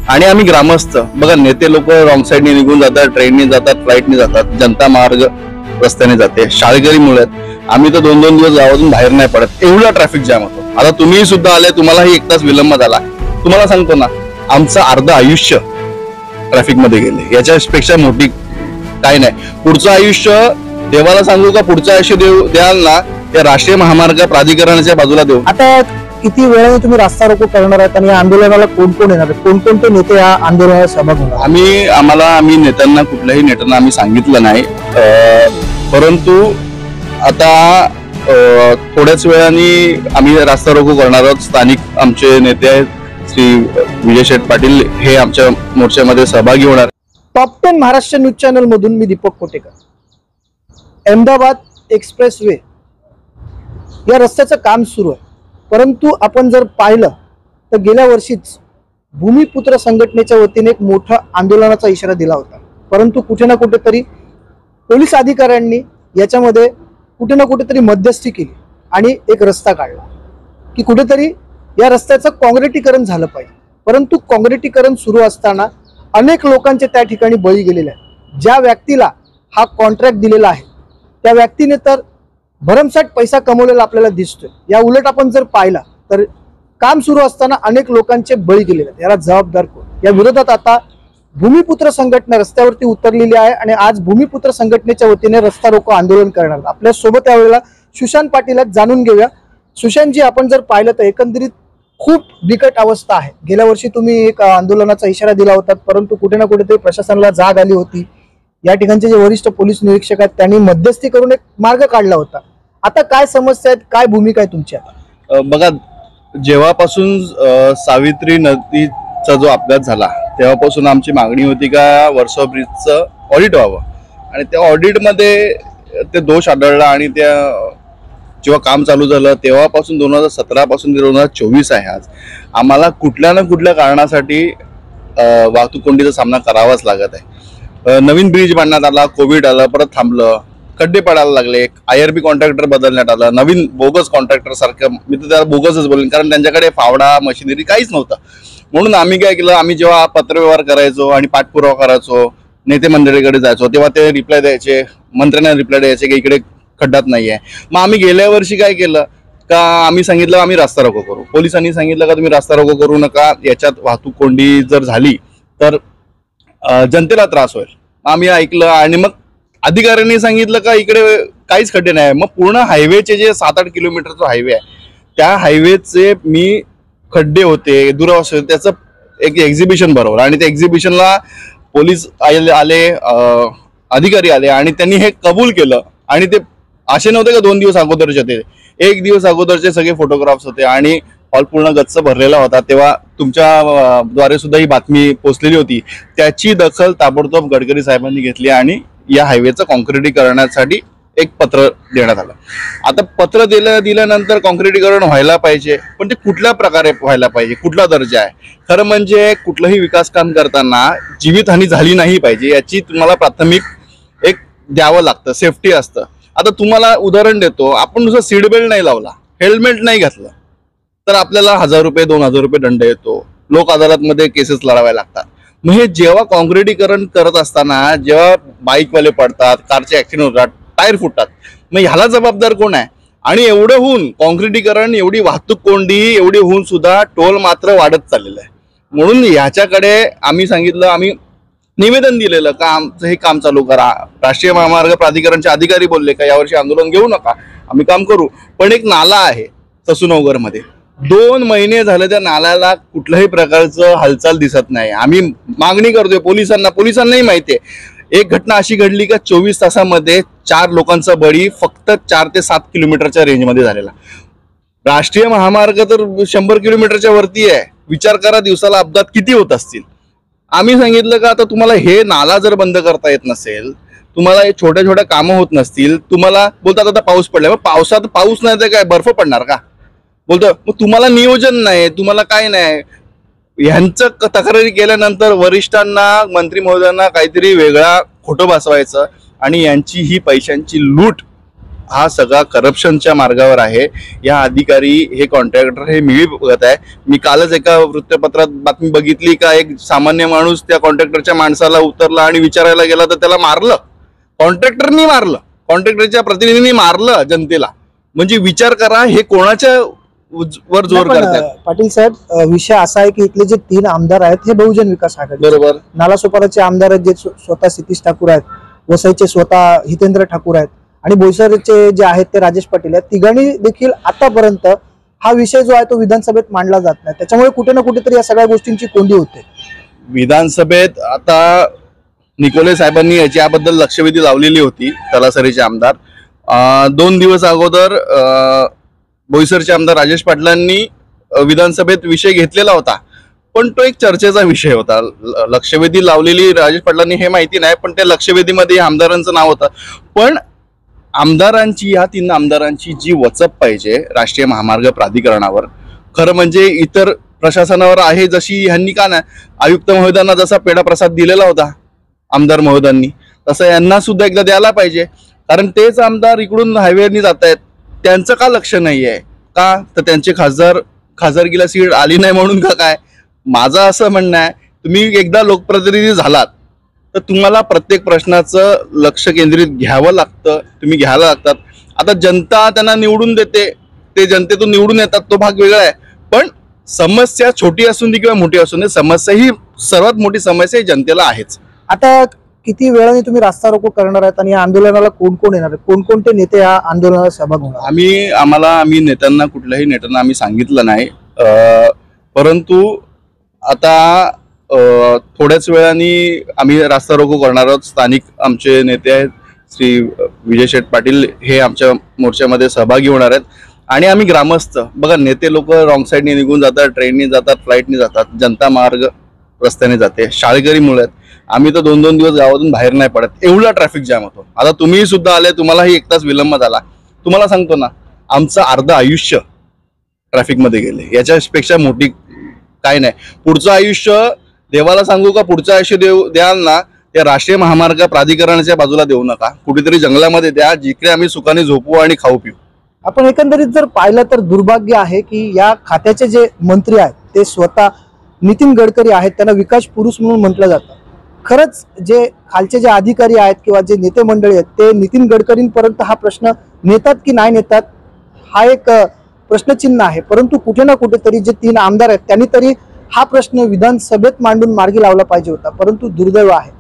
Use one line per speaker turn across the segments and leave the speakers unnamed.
आणि आम्ही ग्रामस्थ बघा, नेते लोक रॉंग साईडने निघून जातात, ट्रेनने जातात, फ्लाईटने जातात, जनता मार्ग रस्त्याने जाते, शाळकरी मुळे आम्ही तर 2-2 दिवस गावातून बाहेर नाही पडत, एवढा ट्रॅफिक जॅम होतो. आता तुम्ही सुद्धा आले, तुम्हालाही 1 तास विलंब झाला. तुम्हाला सांगतो ना, आमचं अर्ध आयुष्य ट्रॅफिक मध्ये गेले, याच्यापेक्षा मोठी काय नाही. पुढचं आयुष्य देवाला सांगू का, पुढचं आयुष्य द्याल ना त्या राष्ट्रीय महामार्ग प्राधिकरणाच्या बाजूला देऊ.
आता किती वेळाने तुम्ही रास्ता रोको करणार आहात आणि या आंदोलनाला कोण कोण येणार, कोणकोणते नेते या आंदोलनाला सहभागी होणार?
आम्ही नेत्यांना, कुठल्याही नेत्यांना आम्ही सांगितलं नाही, परंतु आता थोड्याच वेळाने आम्ही रास्ता रोको करणार आहोत. स्थानिक आमचे नेते आहेत श्री विजय शेठ पाटील, हे आमच्या मोर्चामध्ये सहभागी होणार.
टॉप 10 महाराष्ट्र न्यूज चॅनल मधून मी दीपक कोटेकर. अहमदाबाद एक्सप्रेसवे या रस्त्याचं काम सुरू आहे, परंतु आपण जर पाहिलं तर गेल्या वर्षीच भूमिपुत्र संघटनेच्या वतीने एक मोठा आंदोलनाचा इशारा दिला होता, परंतु कुठे ना कुठेतरी पोलीस अधिकाऱ्यांनी याच्यामध्ये कुठे ना कुठेतरी मध्यस्थी केली आणि एक रस्ता काढला की कुठेतरी या रस्त्याचं काँक्रिटीकरण झालं पाहिजे. परंतु काँक्रिटीकरण सुरू असताना अनेक लोकांचे त्या ठिकाणी बळी गेलेले आहेत. ज्या व्यक्तीला हा कॉन्ट्रॅक्ट दिलेला आहे त्या व्यक्तीने तर भरमसाठ पैसा कमवलेला आपल्याला दिसतोय. या उलट आपण जर पाहिला तर काम सुरू असताना अनेक लोकांचे बळी गेलेले आहेत. याला जबाबदार कोण? या विरोधात आता भूमिपुत्र संघटना रस्त्यावरती उतरलेली आहे आणि आज भूमिपुत्र संघटनेच्या वतीने रस्ता रोको आंदोलन करणार. आपल्या सोबत यावेळेला सुशांत पाटील जाणून घेऊया. सुशांतजी, आपण जर पाहिलं तर एकंदरीत खूप बिकट अवस्था आहे. गेल्या वर्षी तुम्ही एक आंदोलनाचा इशारा दिला होता, परंतु कुठे ना कुठेतरी प्रशासनाला जाग आली होती. या ठिकाणचे जे वरिष्ठ पोलीस निरीक्षक आहेत त्यांनी मध्यस्थी करून एक मार्ग काढला होता. आता काय समस्या आहेत, काय भूमिका आहे तुमची? आता
बघा, जेव्हापासून सावित्री नदीचा जो अपघात झाला तेव्हापासून आमची मागणी होती का वर्सोवा ब्रिजचं ऑडिट व्हावं, आणि त्या ऑडिटमध्ये ते दोष आढळला आणि त्या जेव्हा काम चालू झालं तेव्हापासून 2017 पासून 2024 आहे आज, आम्हाला कुठल्या ना कुठल्या कारणासाठी वाहतूक कोंडीचा सामना करावाच लागत आहे. नवीन ब्रिज बांधण्यात आला, कोविड आलं, परत थांबलं, खड्डे पडायला लागले, IRB कॉन्ट्रॅक्टर बदलण्यात आला, नवीन बोगस कॉन्ट्रॅक्टर सारखं, मी तर त्याला बोगसच बोलेन कारण त्यांच्याकडे फावडा मशिनरी काहीच नव्हतं. म्हणून आम्ही काय केलं, आम्ही जेव्हा पत्रव्यवहार करायचो आणि पाठपुरावा करायचो, नेते मंडळीकडे जायचो, तेव्हा ते रिप्लाय द्यायचे, मंत्र्यांना रिप्लाय द्यायचे की इकडे खड्डाच नाहीये. मग आम्ही गेल्या वर्षी काय केलं का, आम्ही सांगितलं आम्ही रास्ता रोको करू. पोलिसांनी सांगितलं का तुम्ही रास्ता रोको करू नका, याच्यात वाहतूक कोंडी जर झाली तर जनतेला त्रास होईल. आम्ही ऐकलं आणि मग अधिकाऱ्यांनी सांगितलं का इकडे काहीच खड्डे नाही. मग पूर्ण हायवेचे जे 7-8 किलोमीटरचा हायवे आहे त्या हायवेचे मी खड्डे होते, दुरावस्था होते, त्याचं एक एक्झिबिशन भरवलं आणि त्या एक्झिबिशनला पोलीस आले, अधिकारी आले आणि त्यांनी हे कबूल केलं. आणि ते असे नव्हते का 2 दिवस अगोदरचे, ते 1 दिवस अगोदरचे सगळे फोटोग्राफ्स होते आणि हॉल पूर्ण गच्च भरलेला होता. तेव्हा तुमच्या द्वारे सुद्धा ही बातमी पोचलेली होती. त्याची दखल ताबडतोब गडकरी साहेबांनी घेतली आणि या हायवेचं काँक्रिटीकरणासाठी एक पत्र देण्यात आलं. आता पत्र दिल्यानंतर काँक्रिटीकरण व्हायला पाहिजे, पण ते कुठल्या प्रकारे व्हायला पाहिजे, कुठला दर्जा आहे? खरं म्हणजे कुठलंही विकास काम करताना जीवितहानी झाली नाही पाहिजे याची तुम्हाला प्राथमिक एक द्यावं लागतं, सेफ्टी असतं. आता तुम्हाला उदाहरण देतो, आपण नुसतं सीट बेल्ट नाही लावला, हेल्मेट नाही घातलं तर आपल्याला 1000 रुपये 2000 रुपये दंड येतो, लोक अदालतमध्ये केसेस लढवायला लागतात. मग हे जेव्हा काँक्रिटीकरण करत असताना जेव्हा बाईकवाले पडतात, कारचे ऍक्सिडेंट होतात, टायर फुटतात, मग ह्याला जबाबदार कोण आहे? आणि एवढं होऊन काँक्रिटीकरण, एवढी वाहतूक कोंडी, एवढी होऊन सुद्धा टोल मात्र वाढत चाललेलं आहे. म्हणून ह्याच्याकडे आम्ही सांगितलं, आम्ही निवेदन दिलेलं का आमचं हे काम चालू करा. राष्ट्रीय महामार्ग प्राधिकरणचे अधिकारी बोलले का यावर्षी आंदोलन घेऊ नका, आम्ही काम करू. पण एक नाला आहे ससूनगर मध्ये, 2 महिने झाले त्या नाल्याला कुठल्याही प्रकारचं हालचाल दिसत नाही. आम्ही मागणी करतोय पोलिसांनाही माहिती आहे. एक घटना अशी घडली का 24 तासामध्ये 4 लोकांचा बळी फक्त 4 ते 7 किलोमीटरच्या रेंजमध्ये झालेला. राष्ट्रीय महामार्ग तर 100 किलोमीटरच्या वरती आहे. विचार करा दिवसाला अपघात किती होत असतील. आम्ही सांगितलं का आता तुम्हाला हे नाला जर बंद करता येत नसेल, तुम्हाला हे छोट्या छोट्या कामं होत नसतील, तुम्हाला बोलतात आता पाऊस पडला, मग पावसात पाऊस नाही तर काय बर्फ पडणार का? बोलतो मग तुम्हाला नियोजन नाही, तुम्हाला काय नाही. ह्यांचं तक्रारी केल्यानंतर वरिष्ठांना, मंत्री महोदयांना काहीतरी वेगळा खोटं बसवायचं आणि यांची ही पैशांची लूट हा सगळा करप्शनच्या मार्गावर आहे. या अधिकारी हे कॉन्ट्रॅक्टर हे मिळी बघत आहे. मी कालच एका वृत्तपत्रात बातमी बघितली का एक सामान्य माणूस त्या कॉन्ट्रॅक्टरच्या माणसाला उतरला आणि विचारायला गेला तर त्याला मारलं. कॉन्ट्रॅक्टरनी मारलं, कॉन्ट्रॅक्टरच्या प्रतिनिधींनी मारलं जनतेला. म्हणजे विचार करा हे कोणाच्या वर जोर करतात.
पाटील साहेब, विषय असा आहे की इथले जे 3 आमदार आहेत हे बहुजन विकास आघाडी,
बरोबर.
नालासोपाराचे आमदार आहेत जे स्वतः सतीश ठाकूर आहेत, वसईचे स्वतः हितेंद्र ठाकूर आहेत आणि बोईसरचे जे आहेत ते राजेश पाटील आहेत. तिघांनी देखील आतापर्यंत हा विषय जो आहे तो विधानसभेत मांडला जात नाही. त्याच्यामुळे कुठे ना कुठेतरी या सगळ्या गोष्टींची कोंडी होते.
विधानसभेत आता निकोले साहेबांनी याच्याबद्दल लक्षवेधी लावलेली होती. तलासरीचे आमदार 2 दिवस अगोदर बोईसरचे आमदार राजेश पाटलांनी विधानसभेत विषय घेतलेला होता, पण तो एक चर्चेचा विषय होता. लक्षवेधी लावलेली राजेश पाटलांनी हे माहिती नाही, पण त्या लक्षवेधीमध्ये आमदारांचं नाव होतं. पण आमदारांची, या 3 आमदारांची जी वचप पाहिजे राष्ट्रीय महामार्ग प्राधिकरणावर, खरं म्हणजे इतर प्रशासनावर आहे जशी ह्यांनी का नाही, आयुक्त महोदयांना जसा पेढा प्रसाद दिलेला होता आमदार महोदयांनी, तसं यांना सुद्धा एकदा द्यायला पाहिजे. कारण तेच आमदार इकडून हायवेनी जात आहेत, त्यांचं का लक्ष नाही आहे का? तर त्यांचे खासदारकीला सीट आली नाही म्हणून का काय? माझं असं म्हणणं आहे, तुम्ही एकदा लोकप्रतिनिधी झालात तर तुम्हाला प्रत्येक प्रश्नाचं लक्ष केंद्रित घ्यावं लागतं, तुम्ही घ्यायला लागतात. आता जनता त्यांना निवडून देते, ते जनतेतून निवडून येतात, तो भाग वेगळा आहे. पण समस्या छोटी असून दे किंवा मोठी असून दे, समस्या ही सर्वात मोठी समस्या ही जनतेला आहेच.
आता किती वेळाने तुम्ही रास्ता रोको करणार आहेत आणि या आंदोलनाला कोण कोण येणार आहेत? कोणकोणते नेते या आंदोलनाला सहभाग होणार?
आम्ही नेत्यांना, कुठल्याही नेत्यांना आम्ही सांगितलं नाही, परंतु आता थोड्याच वेळाने आम्ही रास्ता रोको करणार आहोत. स्थानिक आमचे नेते आहेत श्री विजय शेठ पाटील, हे आमच्या मोर्चामध्ये सहभागी होणार आहेत. आणि आम्ही ग्रामस्थ, बघा नेते लोक रॉंग साईडने निघून जातात, ट्रेननी जातात, फ्लाईटनी जातात, जनता मार्ग रस्त्याने जाते, शाळकरी मुलं आहेत. आम्ही तर 2-2 दिवस गावातून बाहेर नाही पडत, एवढा ट्रॅफिक जाम होतो. आता तुम्ही सुद्धा आले, तुम्हालाही 1 तास विलंब झाला. तुम्हाला सांगतो ना, आमचं अर्ध आयुष्य ट्रॅफिकमध्ये गेले, याच्यापेक्षा मोठी काय नाही. पुढचं आयुष्य देवाला सांगू का, पुढचं आयुष्य द्याल ना, त्या राष्ट्रीय महामार्ग प्राधिकरणाच्या बाजूला देऊ नका, कुठेतरी जंगलामध्ये द्या, जिकडे आम्ही सुखाने झोपू आणि खाऊ पिऊ.
आपण एकंदरीत जर पाहिलं तर दुर्भाग्य आहे की या खात्याचे जे मंत्री आहेत ते स्वतः नितीन गडकरी आहेत, त्यांना विकास पुरुष म्हणून म्हटलं जातं. खरंच जे खालचे जे अधिकारी आहेत किंवा जे नेते मंडळी आहेत ते नितीन गडकरींपर्यंत हा प्रश्न नेतात की नाही नेतात, हा एक प्रश्नचिन्ह आहे. परंतु कुठे ना कुठेतरी जे 3 आमदार आहेत त्यांनी तरी हा प्रश्न विधानसभेत मांडून मार्गी लावला पाहिजे होता. परंतु दुर्दैव आहे,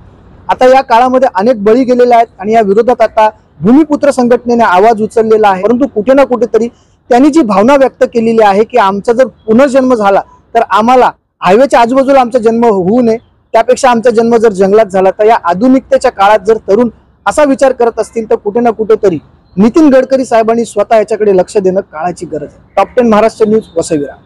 आता या काळामध्ये अनेक बळी गेलेले आहेत आणि या विरोधात आता भूमिपुत्र संघटनेने आवाज उचललेला आहे. परंतु कुठे ना कुठेतरी त्यांनी जी भावना व्यक्त केलेली आहे की आमचा जर पुनर्जन्म झाला तर आम्हाला हायवेच्या आजूबाजूला आमचा जन्म होऊ नये, त्यापेक्षा आमचा जन्म जर जंगलात झाला तर या आधुनिकतेच्या काळात जर तरुण असा विचार करत असतील तर कुठे ना कुठेतरी नितीन गडकरी साहेबांनी स्वतः याच्याकडे लक्ष देणं काळाची गरज आहे. Top 10 Maharashtra news, Vasai Virar.